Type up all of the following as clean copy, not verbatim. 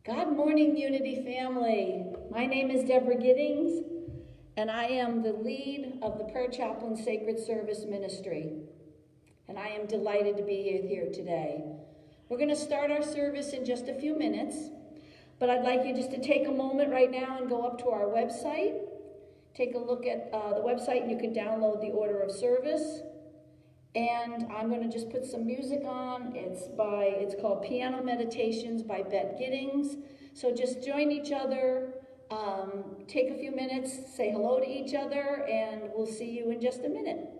Good morning, Unity family. My name is Deborah Giddings, and I am the lead of the Prayer Chaplain Sacred Service Ministry. And I am delighted to be here today. We're going to start our service in just a few minutes, but I'd like you just to take a moment right now and go up to our website. Take a look at the website, and you can download the order of service. And I'm going to just put some music on. It's called Piano Meditations by Bette Giddings. So just join each other, take a few minutes, say hello to each other, and we'll see you in just a minute.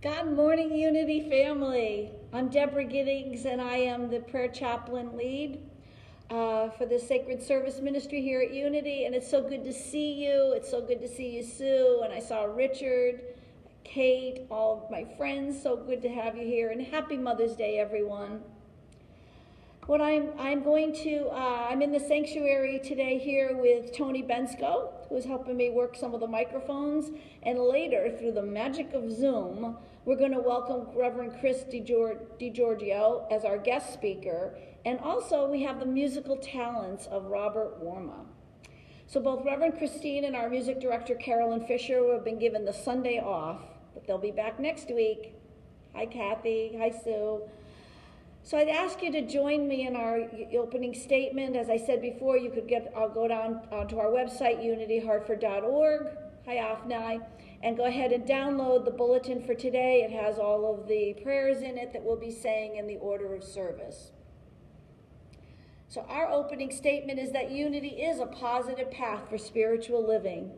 Good morning, Unity family. I'm Deborah Giddings, and I am the prayer chaplain lead for the Sacred Service Ministry here at Unity. And it's so good to see you. It's so good to see you, Sue. And I saw Richard, Kate, all of my friends. So good to have you here. And happy Mother's Day, everyone. I'm in the sanctuary today here with Tony Bensko, who's helping me work some of the microphones. And later, through the magic of Zoom, we're going to welcome Reverend Chris DiGiorgio as our guest speaker. And also, we have the musical talents of Robert Werme. So both Reverend Christine and our music director, Carolyn Fisher, have been given the Sunday off, but they'll be back next week. Hi, Kathy. Hi, Sue. So I'd ask you to join me in our opening statement. As I said before, I'll go down to our website, unityhartford.org. Hi, Afnai. And go ahead and download the bulletin for today. It has all of the prayers in it that we'll be saying in the order of service. So our opening statement is that unity is a positive path for spiritual living.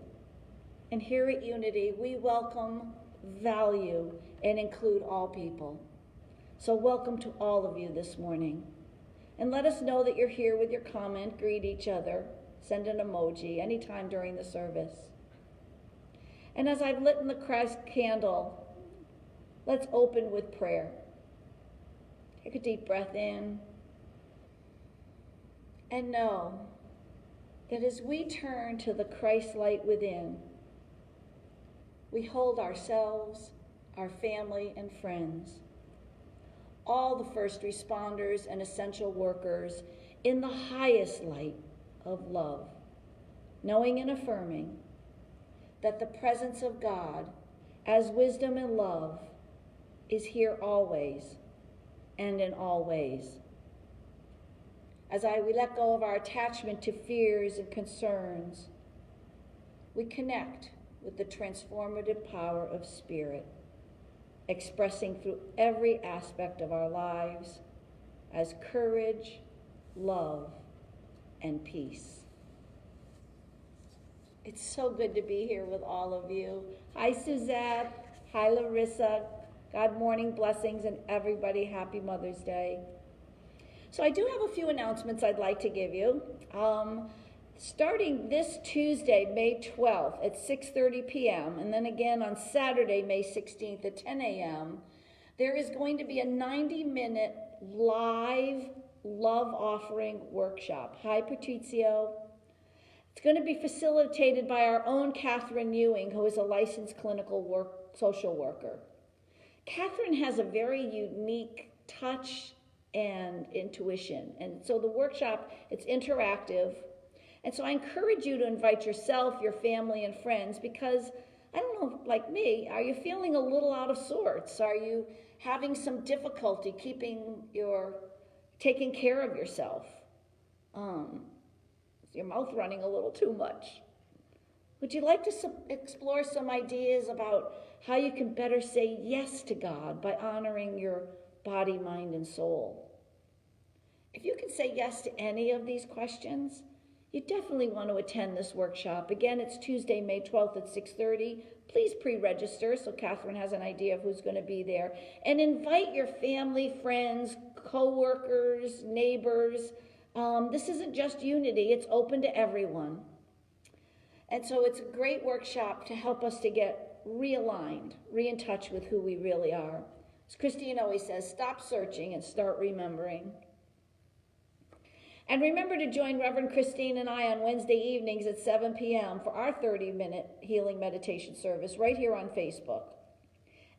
And here at Unity, we welcome, value, and include all people. So welcome to all of you this morning. And let us know that you're here with your comment, greet each other, send an emoji anytime during the service. And as I've lit the Christ candle, let's open with prayer. Take a deep breath in. And know that as we turn to the Christ light within, we hold ourselves, our family, and friends, all the first responders and essential workers in the highest light of love, knowing and affirming that the presence of God as wisdom and love is here always and in all ways. As we let go of our attachment to fears and concerns, we connect with the transformative power of Spirit, expressing through every aspect of our lives as courage, love, and peace. It's so good to be here with all of you. Hi, Suzette. Hi, Larissa. God morning blessings, and everybody, happy Mother's Day. So I do have a few announcements I'd like to give you. Starting this Tuesday, May 12th at 6:30 p.m., and then again on Saturday, May 16th at 10 a.m., there is going to be a 90-minute live love offering workshop. Hi, Patrizio. It's going to be facilitated by our own Catherine Ewing, who is a licensed clinical social worker. Catherine has a very unique touch and intuition. And so the workshop, it's interactive. And so I encourage you to invite yourself, your family, and friends, because, I don't know, like me, are you feeling a little out of sorts? Are you having some difficulty taking care of yourself? Is your mouth running a little too much? Would you like to explore some ideas about how you can better say yes to God by honoring your body, mind, and soul? If you can say yes to any of these questions, you definitely want to attend this workshop. Again, it's Tuesday, May 12th at 6:30. Please pre-register so Catherine has an idea of who's going to be there. And invite your family, friends, co-workers, neighbors. This isn't just Unity, it's open to everyone. And so it's a great workshop to help us to get realigned, in touch with who we really are. As Christine always says, stop searching and start remembering. And remember to join Reverend Christine and I on Wednesday evenings at 7 p.m. for our 30-minute healing meditation service right here on Facebook.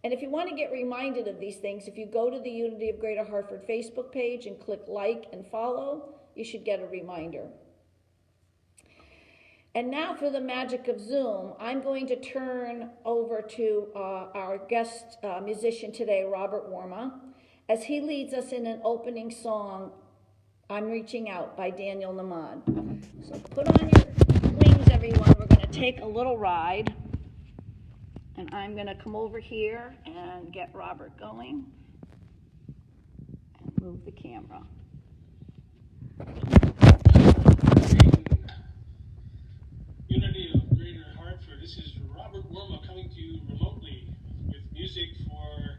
And if you want to get reminded of these things, if you go to the Unity of Greater Hartford Facebook page and click like and follow, you should get a reminder. And now for the magic of Zoom, I'm going to turn over to our guest musician today, Robert Werme, as he leads us in an opening song, I'm Reaching Out by Daniel Namad. So put on your wings, everyone. We're going to take a little ride. And I'm going to come over here and get Robert going and move the camera. Unity of Greater Hartford. This is Robert Werme coming to you remotely with music for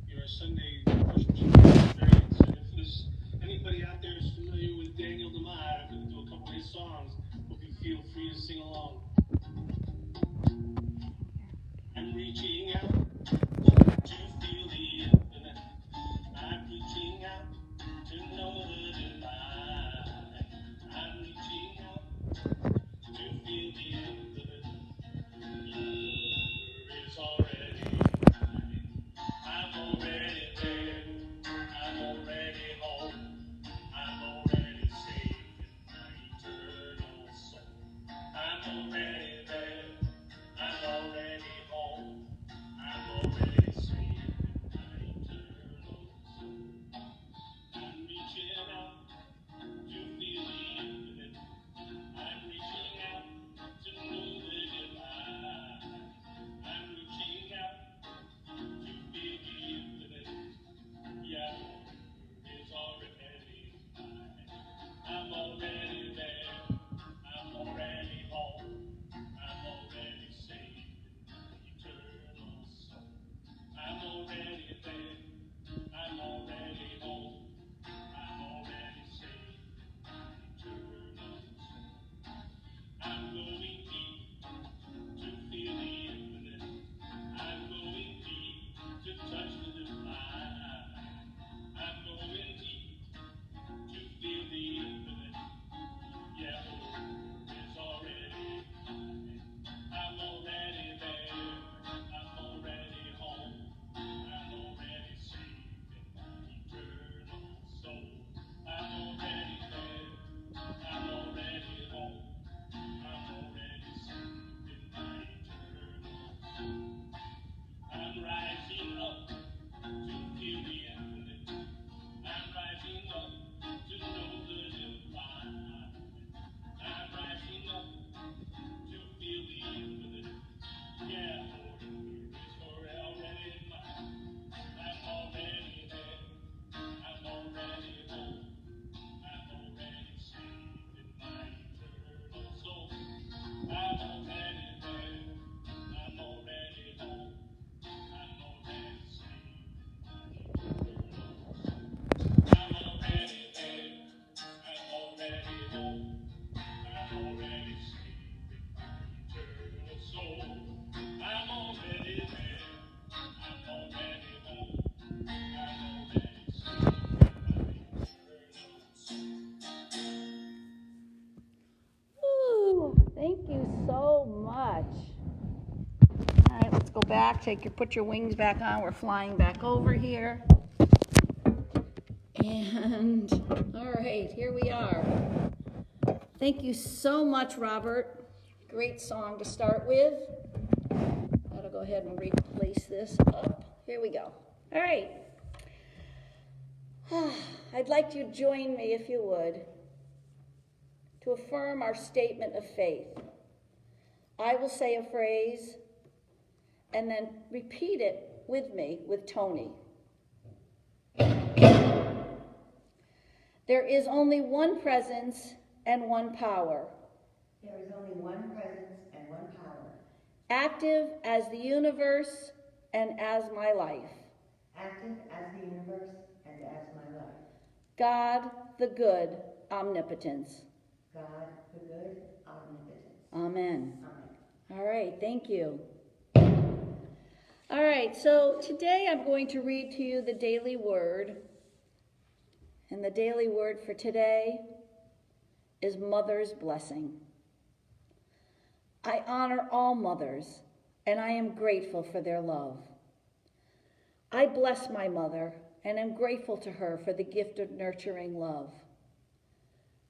your Sunday worship experience. And if there's anybody out there who's familiar with Daniel Namad, I'm going to do a couple of his songs. Hope you feel free to sing along. I'm reaching out to feel the infinite. I'm reaching out to know that already there. I'm already home. I'm already safe in my eternal soul. I'm reaching out to feel the infinite. I'm reaching out to know the divine. I'm reaching out to feel the infinite. Yeah, it's already mine. I'm already there. I'm already home. I'm already safe in my eternal soul. I'm already there. I'm already home. I'm already safe in my eternal soul. I'm going deep to feel the infinite. I'm going deep to touch the divine. I'm going deep to feel the infinite. Yeah, it's already mine. I'm already there. I'm already home. I'm already safe in my eternal soul. I'm already there. I'm already home. I'm already safe in my eternal soul. I'm rising up to feel the infinite. I'm rising up to know the divine. I'm rising up to feel the infinite. Yeah, Lord, it's already mine. I'm already there. I'm already home. I'm already safe in my eternal soul. I'm already there. I'm already home. I'm already safe in my eternal soul. I'm already there. I'm already home. I'm already safe in my eternal soul. I'm already there. I'm already home. I'm already safe in my eternal soul. Ooh, thank you so much. All right, let's go back. Put your wings back on. We're flying back over here. And all right, here we are. Thank you so much, Robert. Great song to start with. I'll go ahead and replace this up. Here we go. All right. I'd like you to join me, if you would, to affirm our statement of faith. I will say a phrase and then repeat it with me with Tony. There is only one presence and one power. There is only one presence and one power. Active as the universe and as my life. Active as the universe and as my life. God, the good, omnipotence. God, the good, omnipotence. Amen. Amen. All right, thank you. All right, so today I'm going to read to you the daily word. And the daily word for today is Mother's Blessing. I honor all mothers, and I am grateful for their love. I bless my mother and am grateful to her for the gift of nurturing love.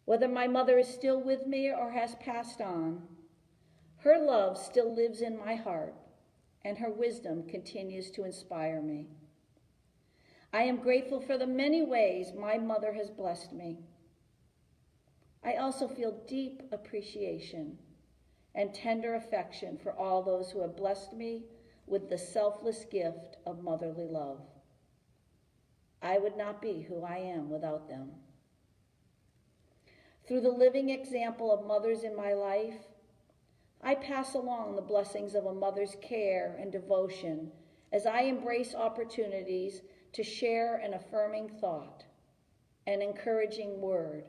Whether my mother is still with me or has passed on, her love still lives in my heart, and her wisdom continues to inspire me. I am grateful for the many ways my mother has blessed me. I also feel deep appreciation and tender affection for all those who have blessed me with the selfless gift of motherly love. I would not be who I am without them. Through the living example of mothers in my life, I pass along the blessings of a mother's care and devotion as I embrace opportunities to share an affirming thought, an encouraging word,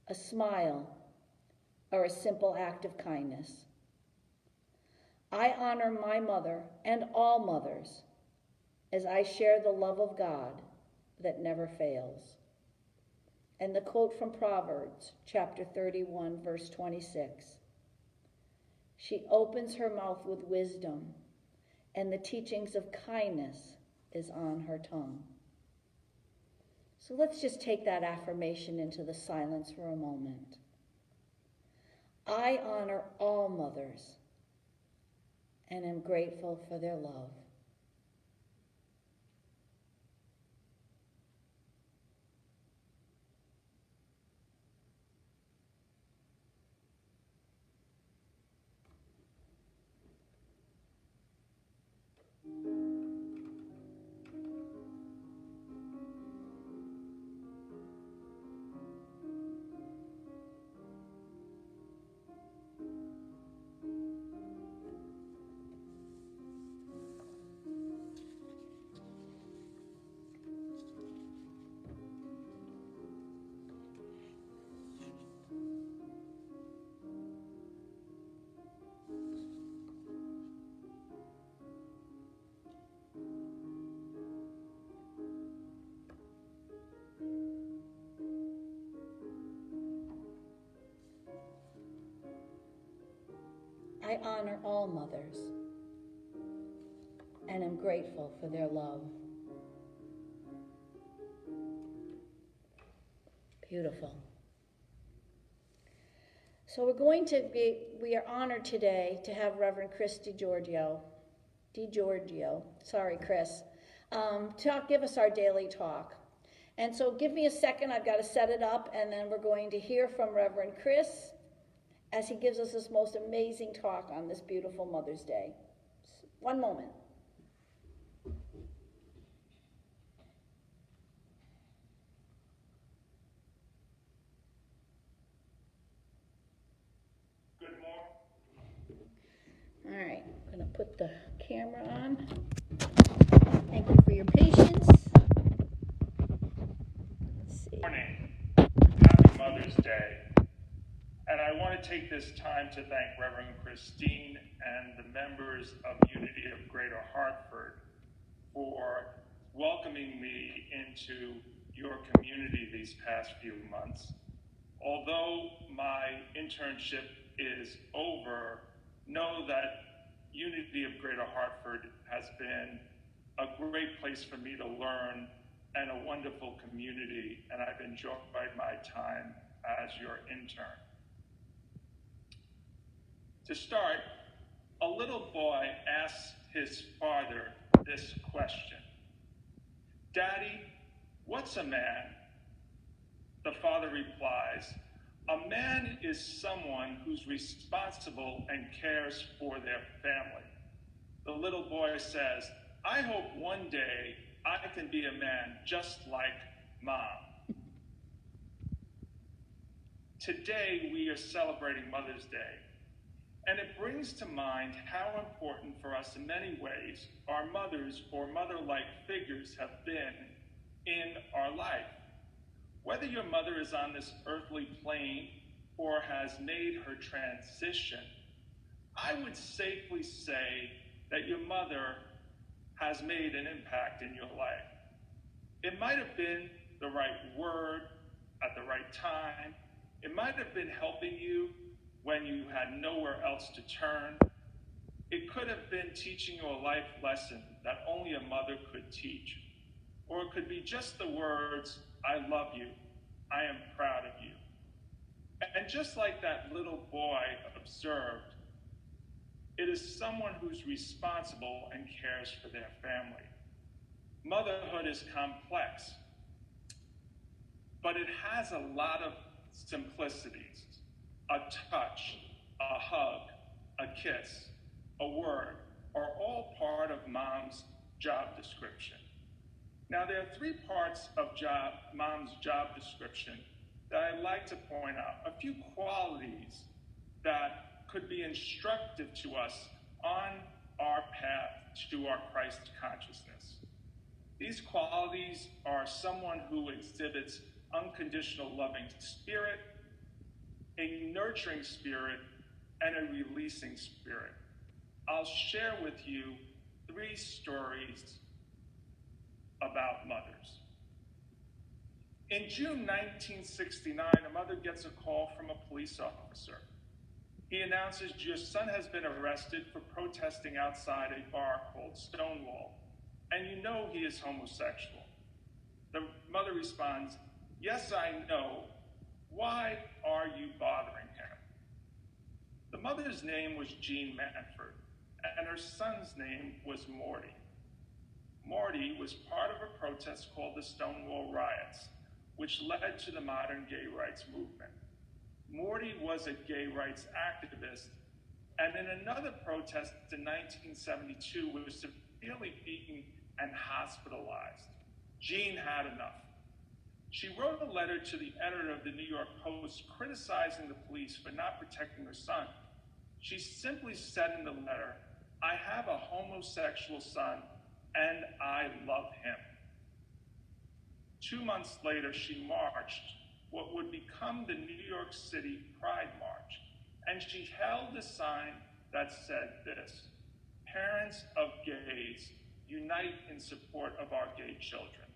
a smile, or a simple act of kindness. I honor my mother and all mothers as I share the love of God that never fails. And the quote from Proverbs, chapter 31, verse 26. She opens her mouth with wisdom, and the teachings of kindness is on her tongue. So let's just take that affirmation into the silence for a moment. I honor all mothers and am grateful for their love. I honor all mothers and am grateful for their love. Beautiful. So we are honored today to have Reverend Chris DiGiorgio, sorry Chris, give us our daily talk. And so give me a second, I've got to set it up, and then we're going to hear from Reverend Chris as he gives us this most amazing talk on this beautiful Mother's Day. One moment. Good morning. All right, I'm going to put the camera on. Thank you for your patience. Let's see. Good morning. Happy Mother's Day. And I want to take this time to thank Reverend Christine and the members of Unity of Greater Hartford for welcoming me into your community these past few months. Although my internship is over, know that Unity of Greater Hartford has been a great place for me to learn and a wonderful community, and I've enjoyed my time as your intern. To start, a little boy asks his father this question: "Daddy, what's a man?" The father replies, "A man is someone who's responsible and cares for their family." The little boy says, "I hope one day I can be a man just like Mom." Today, we are celebrating Mother's Day. And it brings to mind how important for us in many ways our mothers or mother-like figures have been in our life. Whether your mother is on this earthly plane or has made her transition, I would safely say that your mother has made an impact in your life. It might have been the right word at the right time. It might have been helping you when you had nowhere else to turn. It could have been teaching you a life lesson that only a mother could teach. Or it could be just the words, "I love you, I am proud of you." And just like that little boy observed, it is someone who's responsible and cares for their family. Motherhood is complex, but it has a lot of simplicities. A touch, a hug, a kiss, a word are all part of Mom's job description. Now, there are three parts of Mom's job description that I'd like to point out, a few qualities that could be instructive to us on our path to our Christ consciousness. These qualities are someone who exhibits unconditional loving spirit, a nurturing spirit, and a releasing spirit. I'll share with you three stories about mothers. In June 1969, a mother gets a call from a police officer. He announces, "Your son has been arrested for protesting outside a bar called Stonewall, and you know he is homosexual." The mother responds, "Yes, I know. Why are you bothering him?" The mother's name was Jean Manford, and her son's name was Morty. Morty was part of a protest called the Stonewall Riots, which led to the modern gay rights movement. Morty was a gay rights activist, and in another protest in 1972 was severely beaten and hospitalized. Jean had enough. She wrote a letter to the editor of the New York Post criticizing the police for not protecting her son. She simply said in the letter, "I have a homosexual son and I love him." 2 months later, she marched what would become the New York City Pride March, and she held a sign that said this: "Parents of gays, unite in support of our gay children."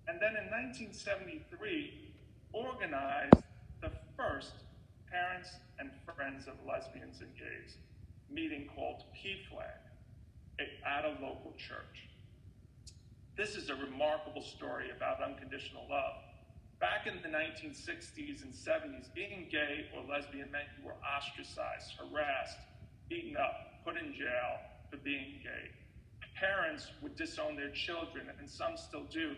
And then in 1973, organized the first Parents and Friends of Lesbians and Gays meeting called PFLAG at a local church. This is a remarkable story about unconditional love. Back in the 1960s and 70s, being gay or lesbian meant you were ostracized, harassed, beaten up, put in jail for being gay. Parents would disown their children, and some still do,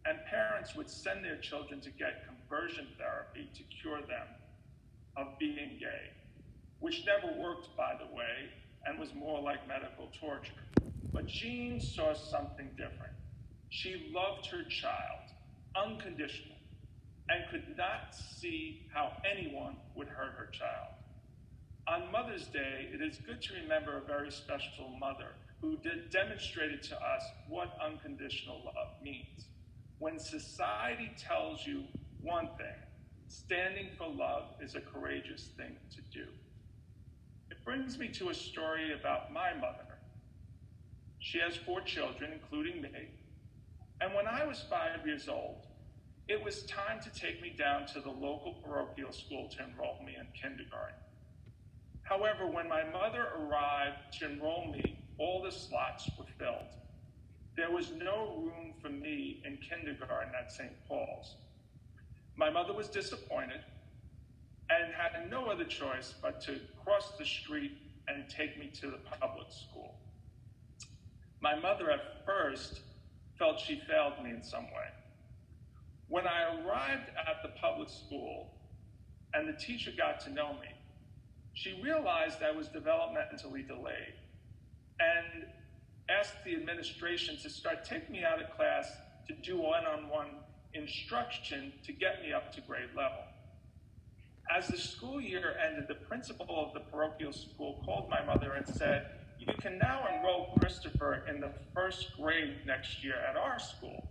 and parents would send their children to get conversion therapy to cure them of being gay, which never worked, by the way, and was more like medical torture. But Jean saw something different. She loved her child unconditionally and could not see how anyone would hurt her child. On Mother's Day, it is good to remember a very special mother who demonstrated to us what unconditional love means. When society tells you one thing, standing for love is a courageous thing to do. It brings me to a story about my mother. She has 4 children, including me. And when I was 5 years old, it was time to take me down to the local parochial school to enroll me in kindergarten. However, when my mother arrived to enroll me, all the slots were filled. There was no room for me in kindergarten at St. Paul's. My mother was disappointed and had no other choice but to cross the street and take me to the public school. My mother at first felt she failed me in some way. When I arrived at the public school and the teacher got to know me, she realized I was developmentally delayed and asked the administration to start taking me out of class to do one-on-one instruction to get me up to grade level. As the school year ended, the principal of the parochial school called my mother and said, "You can now enroll Christopher in the 1st grade next year at our school."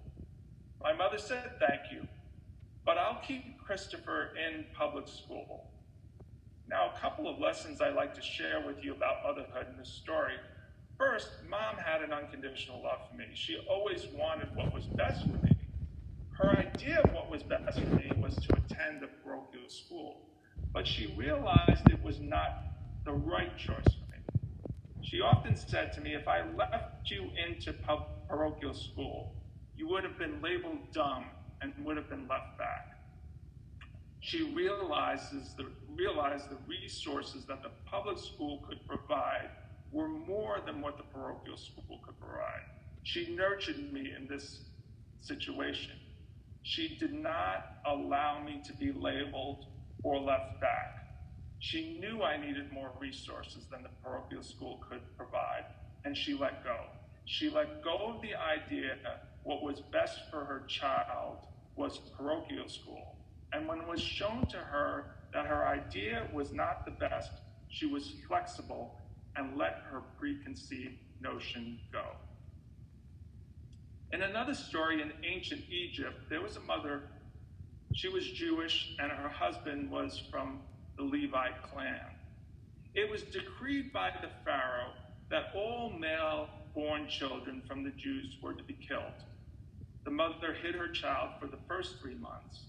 My mother said, "Thank you, but I'll keep Christopher in public school." Now, a couple of lessons I'd like to share with you about motherhood in this story. First, Mom had an unconditional love for me. She always wanted what was best for me. Her idea of what was best for me was to attend a parochial school, but she realized it was not the right choice for me. She often said to me, "If I left you into parochial school, you would have been labeled dumb and would have been left back." She realized the resources that the public school could provide were more than what the parochial school could provide. She nurtured me in this situation. She did not allow me to be labeled or left back. She knew I needed more resources than the parochial school could provide, and she let go. She let go of the idea that what was best for her child was parochial school. And when it was shown to her that her idea was not the best, she was flexible and let her preconceived notion go. In another story in ancient Egypt, there was a mother. She was Jewish, and her husband was from the Levite clan. It was decreed by the Pharaoh that all male-born children from the Jews were to be killed. The mother hid her child for the first 3 months,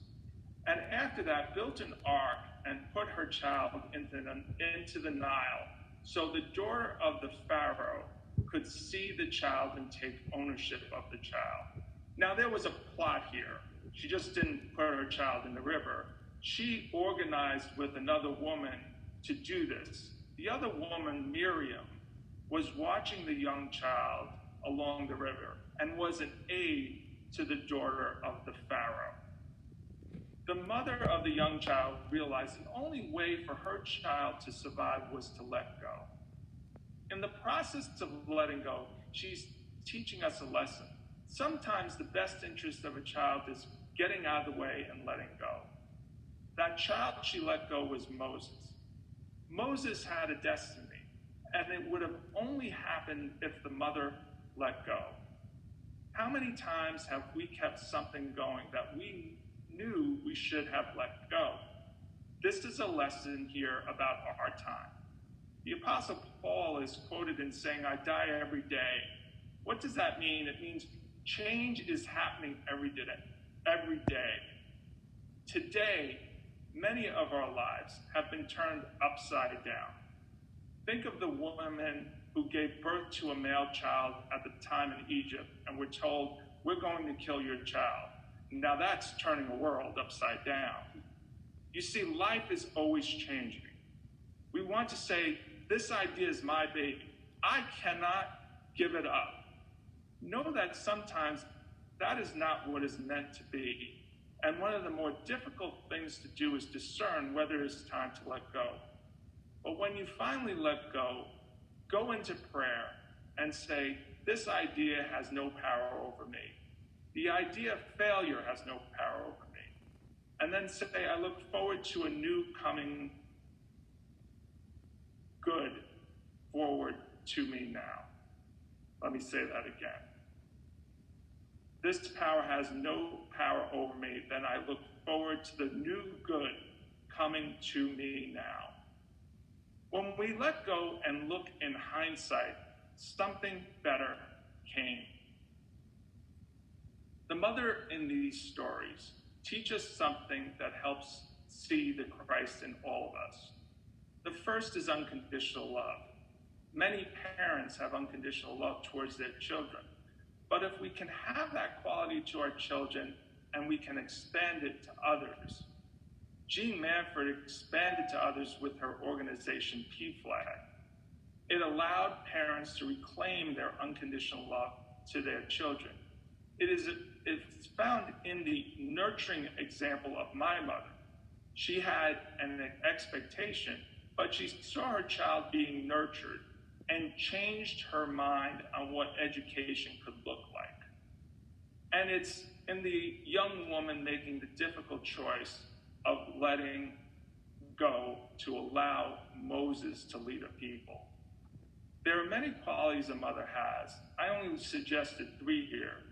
and after that built an ark and put her child into the Nile, so the daughter of the Pharaoh could see the child and take ownership of the child. Now, there was a plot here. She just didn't put her child in the river. She organized with another woman to do this. The other woman, Miriam, was watching the young child along the river and was an aid to the daughter of the Pharaoh. The mother of the young child realized the only way for her child to survive was to let go. In the process of letting go, she's teaching us a lesson. Sometimes the best interest of a child is getting out of the way and letting go. That child she let go was Moses. Moses had a destiny, and it would have only happened if the mother let go. How many times have we kept something going that we knew we should have let go? This is a lesson here about our time. The Apostle Paul is quoted in saying, "I die every day." What does that mean? It means change is happening every day. Today, many of our lives have been turned upside down. Think of the woman who gave birth to a male child at the time in Egypt and were told, "We're going to kill your child." Now that's turning a world upside down. You see, life is always changing. We want to say, "This idea is my baby. I cannot give it up." Know that sometimes that is not what is meant to be. And one of the more difficult things to do is discern whether it's time to let go. But when you finally let go, go into prayer and say, "This idea has no power over me. The idea of failure has no power over me." And then say, "I look forward to a new coming good forward to me now." Let me say that again. "This power has no power over me, then I look forward to the new good coming to me now." When we let go and look in hindsight, something better came. The mother in these stories teach us something that helps see the Christ in all of us. The first is unconditional love. Many parents have unconditional love towards their children. But if we can have that quality to our children and we can expand it to others, Jean Manford expanded to others with her organization PFLAG. It allowed parents to reclaim their unconditional love to their children. It's found in the nurturing example of my mother. She had an expectation, but she saw her child being nurtured and changed her mind on what education could look like. And it's in the young woman making the difficult choice of letting go to allow Moses to lead a people. There are many qualities a mother has. I only suggested 3 here.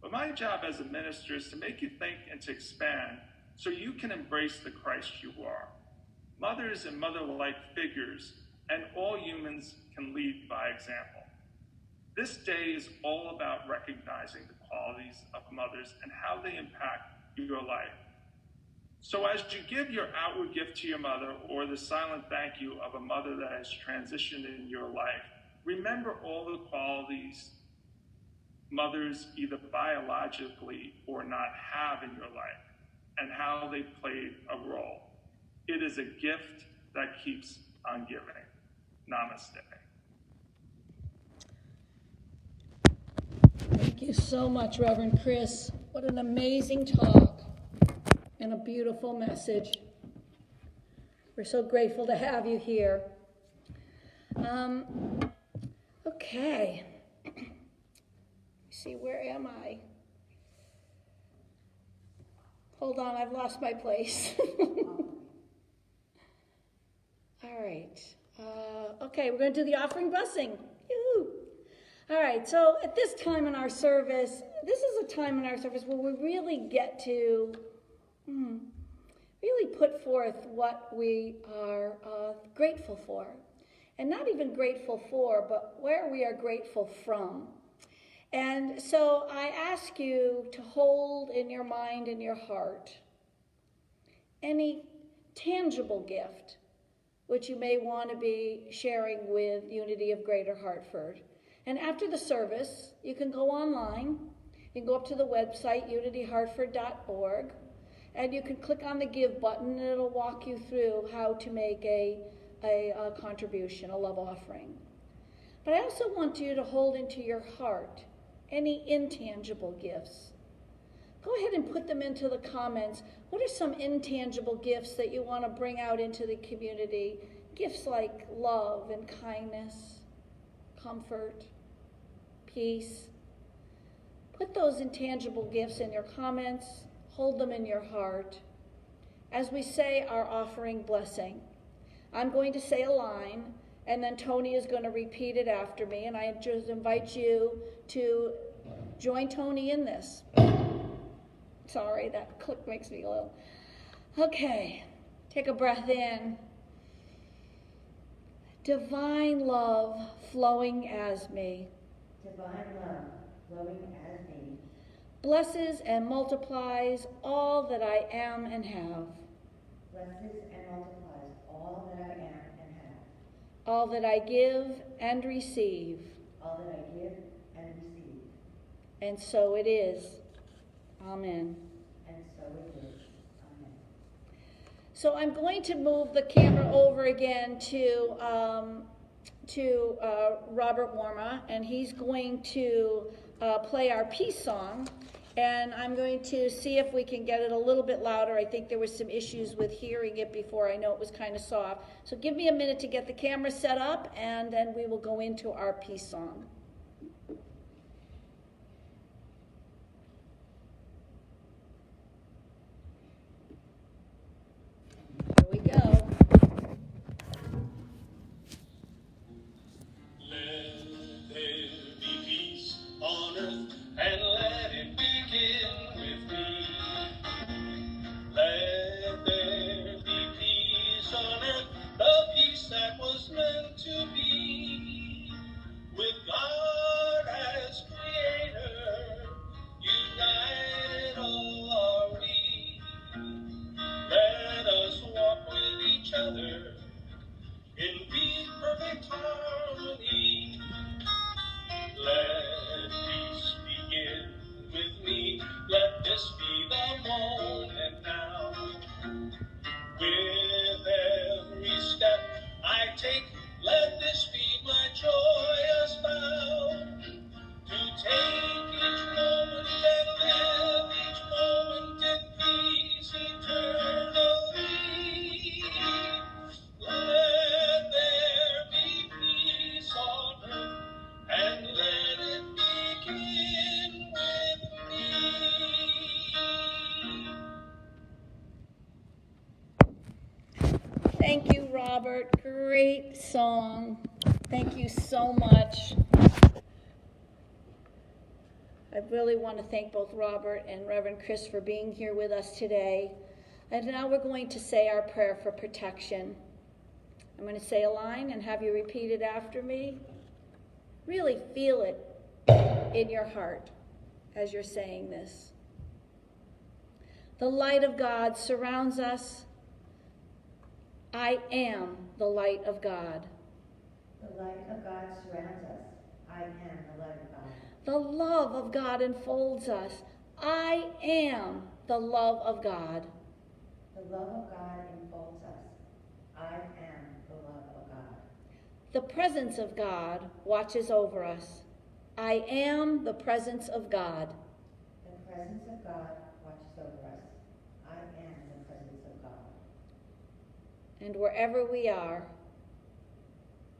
But my job as a minister is to make you think and to expand so you can embrace the Christ you are. Mothers and mother-like figures, and all humans can lead by example. This day is all about recognizing the qualities of mothers and how they impact your life. So as you give your outward gift to your mother, or the silent thank you of a mother that has transitioned in your life, remember all the qualities mothers either biologically or not have in your life and how they played a role. It is a gift that keeps on giving. Namaste. Thank you so much, Reverend Chris. What an amazing talk and a beautiful message. We're so grateful to have you here. Okay. See, where am I? Hold on, I've lost my place. All right. Okay, we're going to do the offering blessing. Yoo-hoo. All right, so at this time in our service, this is a time in our service where we really get to really put forth what we are grateful for. And not even grateful for, but where we are grateful from. And so I ask you to hold in your mind and your heart any tangible gift which you may want to be sharing with Unity of Greater Hartford. And after the service, you can go online. You can go up to the website, unityhartford.org, and you can click on the Give button, and it'll walk you through how to make a a contribution, a love offering. But I also want you to hold into your heart any intangible gifts. Go ahead and put them into the comments. What are some intangible gifts that you want to bring out into the community? Gifts like love and kindness, comfort, peace. Put those intangible gifts in your comments. Hold them in your heart. As we say our offering blessing, I'm going to say a line, and then Tony is going to repeat it after me, and I just invite you to join Tony in this. Sorry, that click makes me a little. Okay, take a breath in. Divine love flowing as me. Divine love flowing as me. Blesses and multiplies all that I am and have. Blesses and multiplies all that I am and have. All that I give and receive. All that I give and receive. And so it is. Amen. And so it is. Amen. So I'm going to move the camera over again to Robert Werme, and he's going to play our peace song. And I'm going to see if we can get it a little bit louder. I think there was some issues with hearing it before. I know it was kind of soft. So give me a minute to get the camera set up, and then we will go into our peace song. Here we go. Let there be peace on earth, and let it begin with me. Let there be peace on earth, the peace that was meant to be. With God as creator, united all are we. Let us walk with each other in peace, perfect harmony. Let peace begin with me. Let this be the moment now. With every step I take, let this be my joyous vow. To take each moment and live each moment in peace eternally. Let there be peace on earth, and let it begin with me. Thank you, Robert. Great song. Thank you so much. I really want to thank both Robert and Reverend Chris for being here with us today. And now we're going to say our prayer for protection. I'm going to say a line and have you repeat it after me. Really feel it in your heart as you're saying this. The light of God surrounds us. I am the light of God. The light of God surrounds us. I am the light of God. The love of God enfolds us. I am the love of God. The love of God enfolds us. I am the love of God. The presence of God watches over us. I am the presence of God. The presence of God watches over us. I am the presence of God. And wherever we are,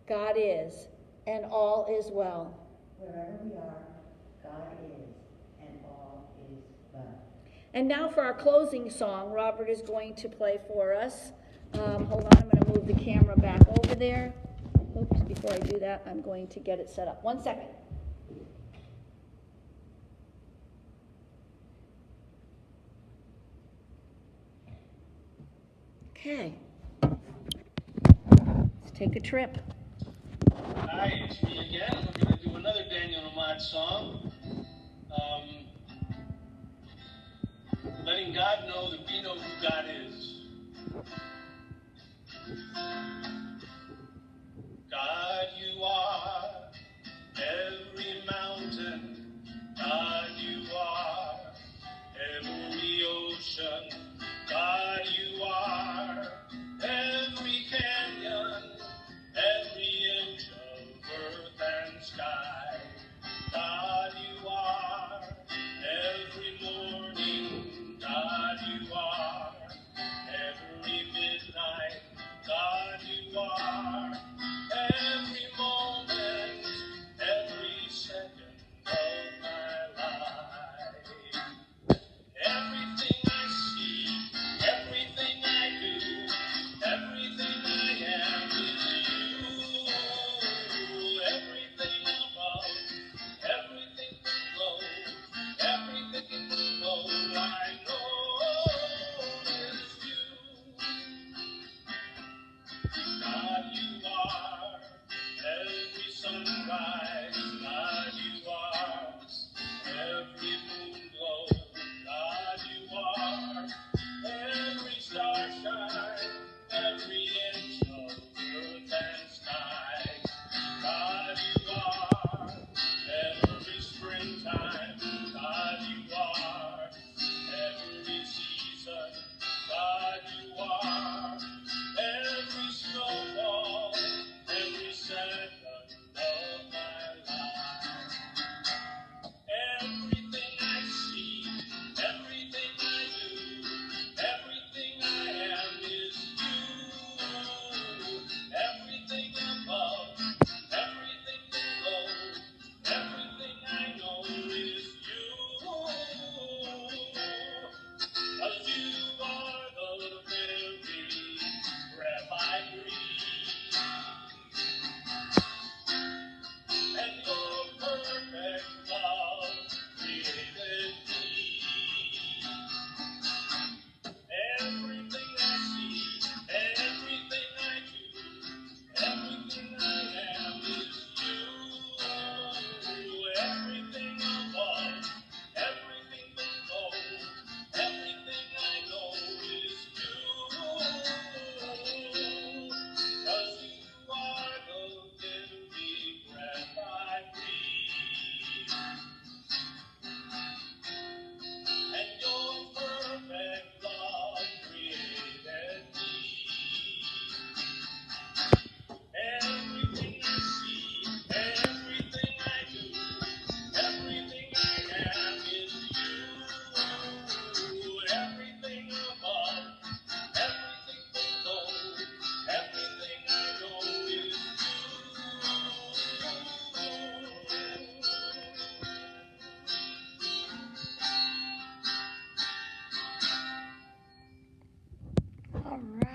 God is, and all is well. Wherever we are, God is, and all is well. And now for our closing song, Robert is going to play for us. Hold on, I'm going to move the camera back over there. Oops, before I do that, I'm going to get it set up. 1 second. Okay. Let's take a trip. Hi, it's me again. We're going to do another Daniel Ahmad song. Letting God know that we know who God is. God, you are every mountain. God, you are every ocean. God, you are every canyon.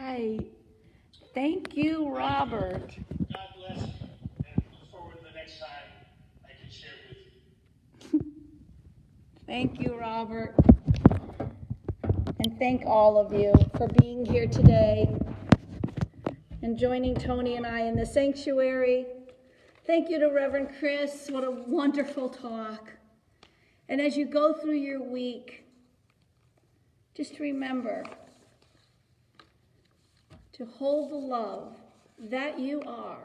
right. Thank you, Robert. God bless you, and look forward to the next time I can share with you. Thank you, Robert. And thank all of you for being here today and joining Tony and I in the sanctuary. Thank you to Reverend Chris. What a wonderful talk. And as you go through your week, just remember to hold the love that you are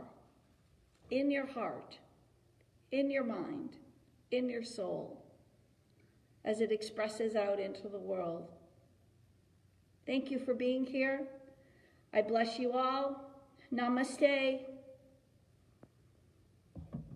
in your heart, in your mind, in your soul, as it expresses out into the world. Thank you for being here. I bless you all. Namaste.